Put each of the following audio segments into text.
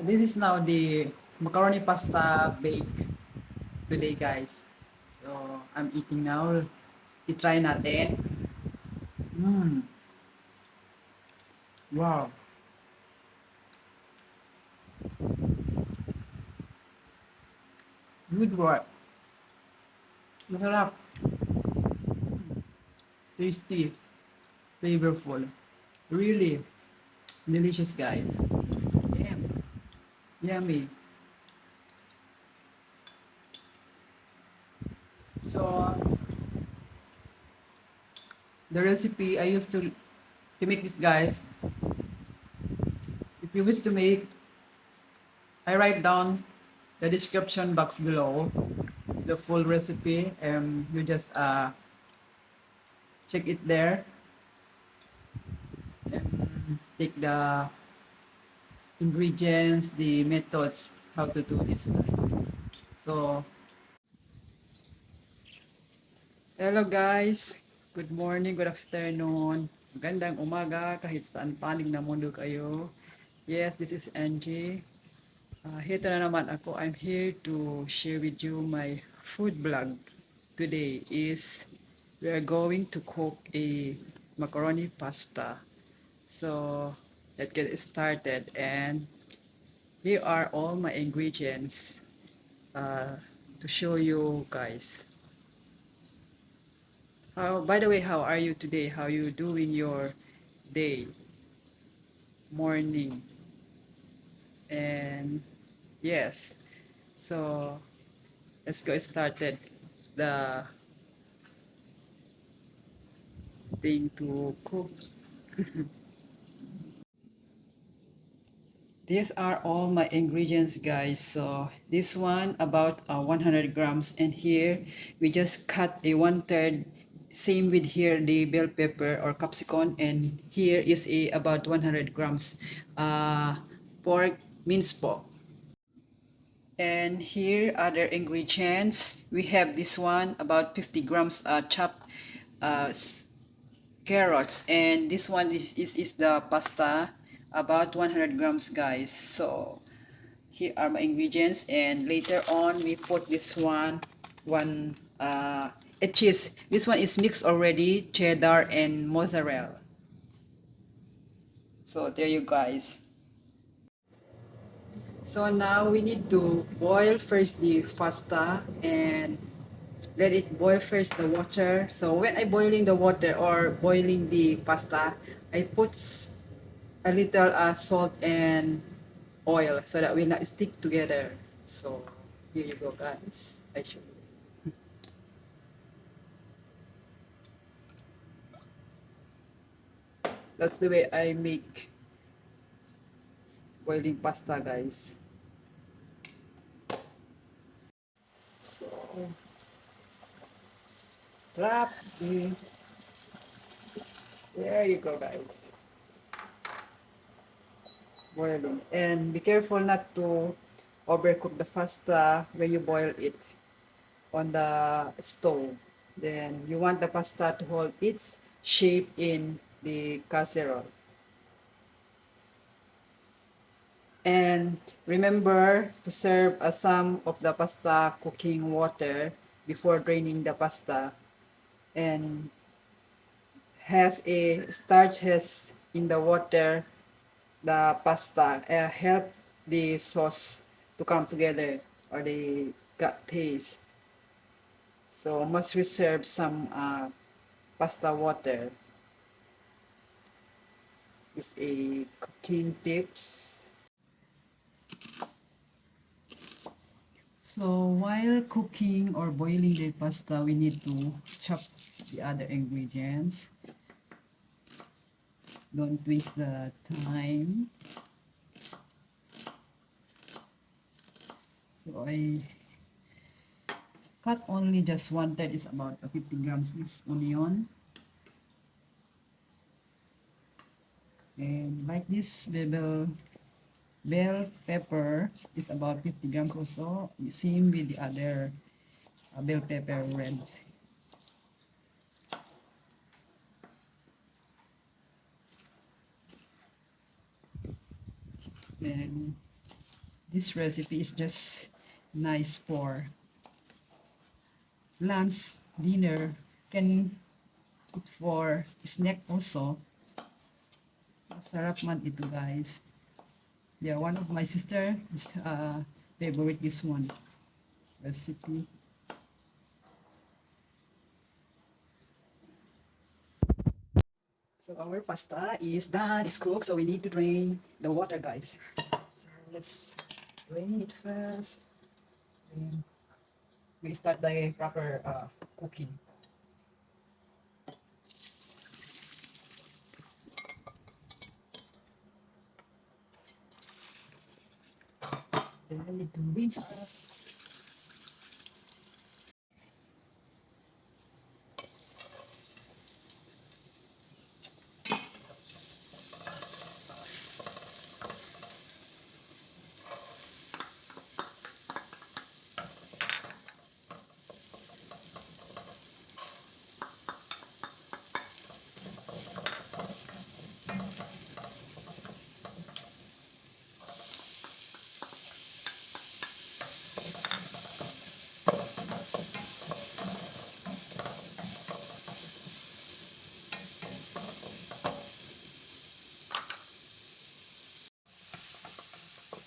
This is now the macaroni pasta bake today, guys. So, I'm eating now. I-try natin. Mmm. Wow. Good work. Masarap. Tasty. Flavorful. Really delicious, guys. Damn. Yummy. So, the recipe I used to make this, guys. If you wish to make, I write down the description box below the full recipe, and you just check it there and take the ingredients, the methods, how to do this, guys. So, hello guys. Good morning, good afternoon. Magandang umaga kahit saan panig na mundo kayo. Yes, this is Angie. Heto na naman ako. I'm here to share with you my food vlog. Today is we are going to cook a macaroni pasta. So, let's get started, and here are all my ingredients to show you guys. By the way, how are you today? How you doing your day, morning? And yes, so let's go started the thing to cook. These are all my ingredients, guys. So this one about 100 grams, and here we just cut a 1/3. Same with here the bell pepper or capsicum, and here is a about 100 grams pork, minced pork. And here other ingredients. We have this one about 50 grams chopped uh, carrots, and this one is the pasta about 100 grams, guys. So here are my ingredients, and later on we put this one a cheese. This one is mixed already, cheddar and mozzarelle. So there you guys. So now we need to boil first the pasta and let it boil first the water. So when I boiling the water or boiling the pasta, I put a little salt and oil so that will not stick together. So here you go, guys. I show you. That's the way I make boiling pasta, guys. So wrap the. There you go, guys. Boiling, and be careful not to overcook the pasta when you boil it on the stove. Then you want the pasta to hold its shape in the casserole. And remember to serve some of the pasta cooking water before draining the pasta. And has a starch has in the water the pasta help the sauce to come together, or the got taste. So must reserve some pasta water. Is a cooking tips. So while cooking or boiling the pasta, we need to chop the other ingredients. Don't waste the time. So I cut only just 1/3, is about 50 grams this onion. And like this bell pepper is about 50 grams also. Same with the other bell pepper red. Then This recipe is just nice for lunch, dinner, can eat for snack also. Masarap man ito guys. Yeah, one of my sister is favorite this one recipe. So our pasta is done, it's cooked, so we need to drain the water guys. So let's drain it first. Then we start the proper cooking. Then we need to rinse off.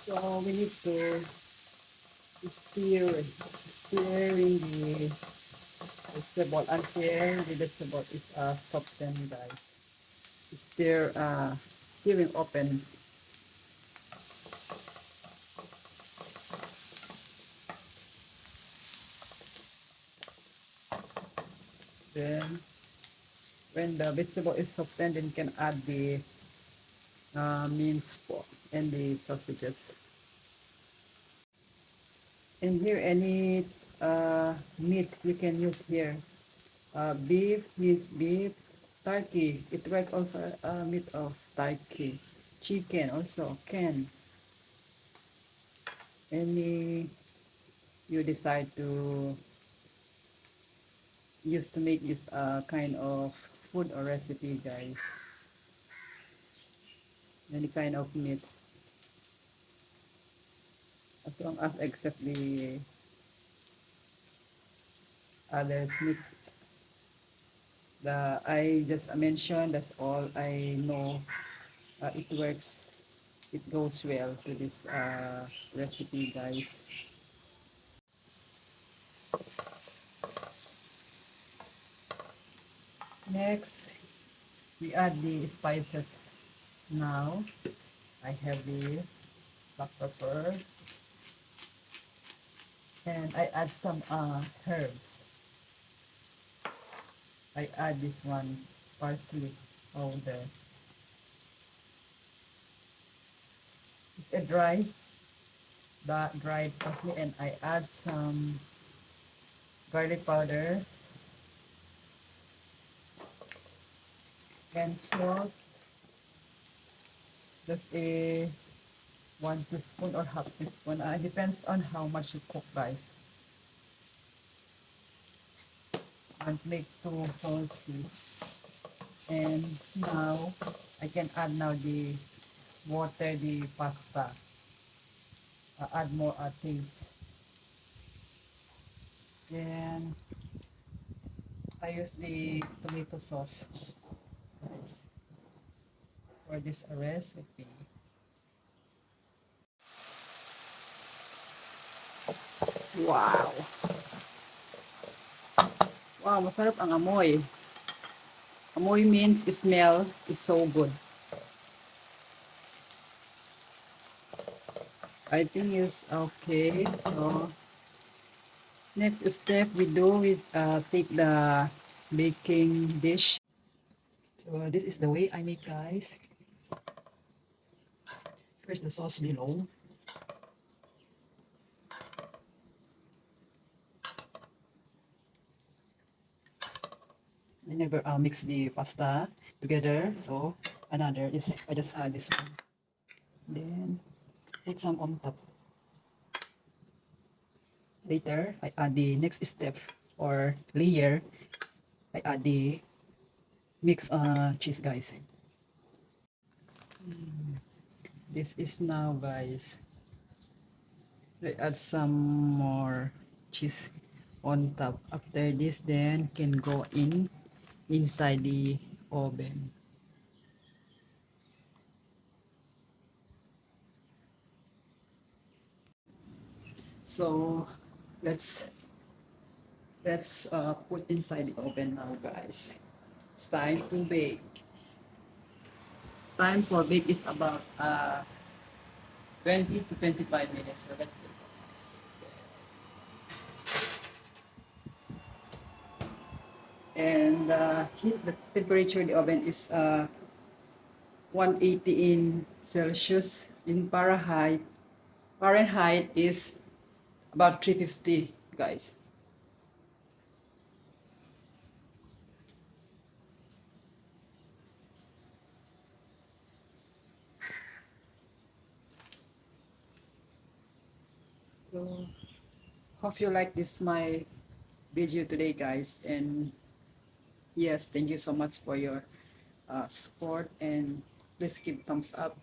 So we need to stir in the vegetable until the vegetable is softened guys. Stirring open. Then when the vegetable is softened, then you can add the minced pork and the sausages. And here any meat you can use here. Beef, minced beef, turkey. It works also meat of turkey. Chicken also can. Any you decide to use to make this kind of food or recipe guys. Any kind of meat. As long as except the others meat the I just mentioned, that's all I know. It works, it goes well to this recipe guys. Next we add the spices. Now I have the black pepper and I add some herbs. I add this one parsley powder. It's a dried parsley, and I add some garlic powder and salt. Just a 1 teaspoon or half teaspoon. Depends on how much you cook guys. Don't make too salty. And now I can add now the water, the pasta. Add more taste. And I use the tomato sauce guys, for this recipe. Wow! Wow, masarap ang amoy. Amoy means smell is so good. I think it's okay. So next step we do is take the baking dish. So this is the way I make guys. First the sauce below. I never mix the pasta together, so another is I just add this one. Then put some on top. Later I add the next step or layer. I add the mixed cheese guys. This is now guys I add some more cheese on top. After this, then can go inside the oven. So let's put inside the oven now, guys. It's time to bake. Time for bake is about 20 to 25 minutes. So let's do this. And heat the temperature of the oven is 180 in Celsius. In Fahrenheit, Fahrenheit is about 350, guys. So hope you like this my video today, guys. And yes, thank you so much for your support, and please give thumbs up,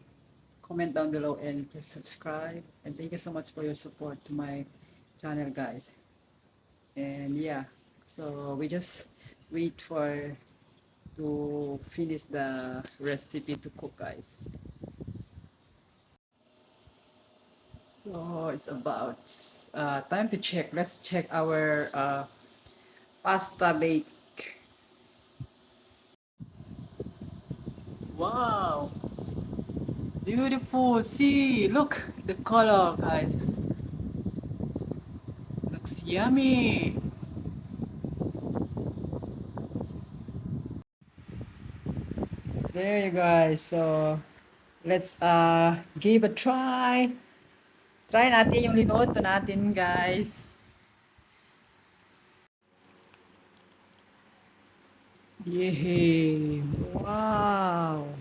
comment down below, and please subscribe. And thank you so much for your support to my channel, guys. And yeah, so we just wait for to finish the recipe to cook, guys. So it's about time to check. Let's check our pasta bake. Wow, beautiful. See, look the color, guys. Looks yummy. There you guys. So let's give a try. Try natin yung linoto natin, guys. Yay! Wow!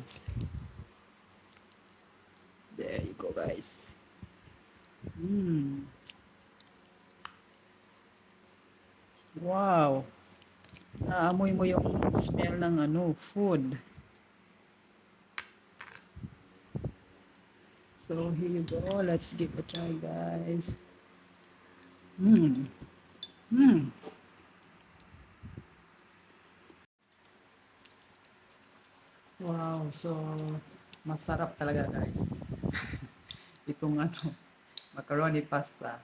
There you go, guys. Mm. Wow! Naamoy mo yung smell ng food. So here you go. Let's give a try, guys. Mm. Mm. Wow! So masarap talaga, guys. Itong macaroni pasta.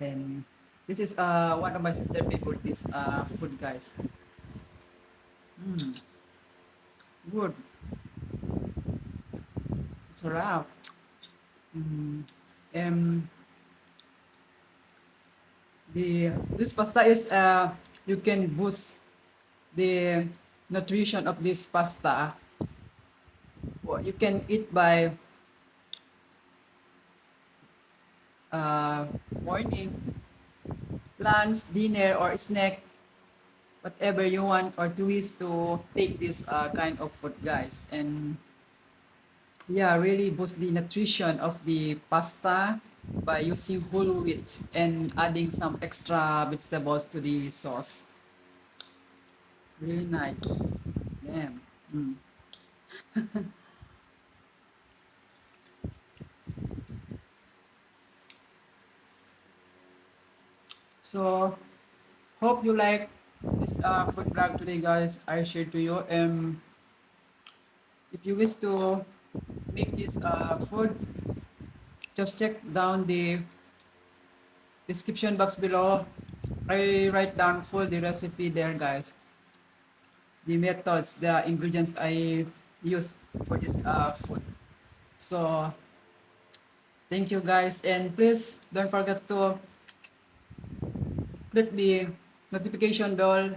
And this is one of my sister favorite this food, guys. Mm. Good. Sarap. Mm. And this pasta is you can boost the nutrition of this pasta. You can eat by uh, morning, lunch, dinner, or snack, whatever you want or to wish to take this kind of food, guys. And yeah, really boost the nutrition of the pasta by using whole wheat and adding some extra vegetables to the sauce. Really nice. Damn. Mm. So hope you like this food vlog today, guys. I shared to you. If you wish to make this food, just check down the description box below. I write down full the recipe there, guys. The methods, the ingredients I used for this food. So thank you, guys, and please don't forget to click the notification bell.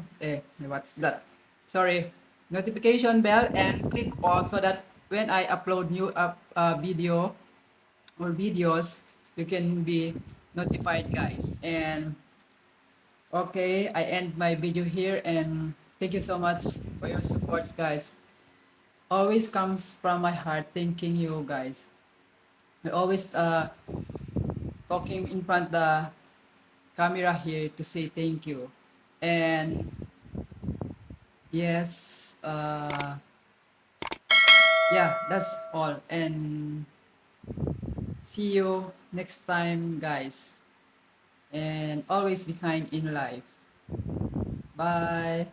What's that? Sorry, notification bell, and click all so that when I upload new video or videos, you can be notified, guys. And okay, I end my video here, and thank you so much for your support, guys. Always comes from my heart thanking you, guys. I always talking in front the camera here to say thank you. And yes, yeah, that's all. And See you next time, guys. And always be kind in life. Bye.